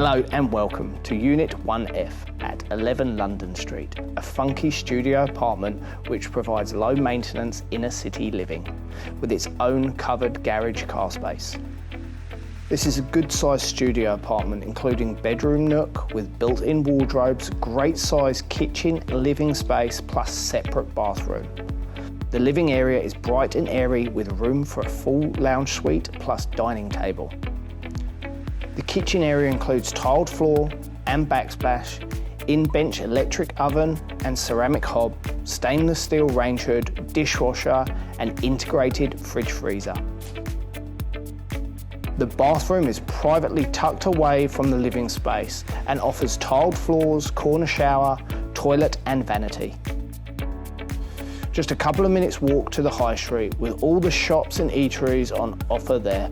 Hello and welcome to Unit 1F at 11 London Street, a funky studio apartment which provides low maintenance inner city living with its own covered garage car space. This is a good sized studio apartment including bedroom nook with built-in wardrobes, great sized kitchen living space plus separate bathroom. The living area is bright and airy with room for a full lounge suite plus dining table. The kitchen area includes tiled floor and backsplash, in-bench electric oven and ceramic hob, stainless steel rangehood, dishwasher and integrated fridge freezer. The bathroom is privately tucked away from the living space and offers tiled floors, corner shower, toilet and vanity. Just a couple of minutes walk to the high street with all the shops and eateries on offer there.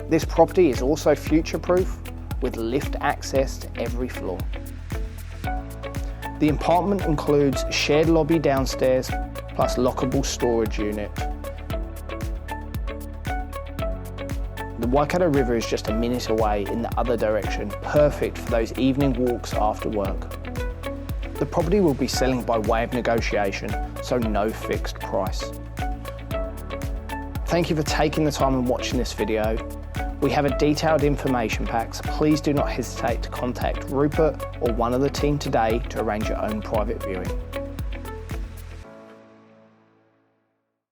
This property is also future-proof with lift access to every floor. The apartment includes shared lobby downstairs plus lockable storage unit. The Waikato River is just a minute away in the other direction, perfect for those evening walks after work. The property will be selling by way of negotiation, so no fixed price. Thank you for taking the time and watching this video. We have a detailed information pack, so please do not hesitate to contact Rupert or one of the team today to arrange your own private viewing.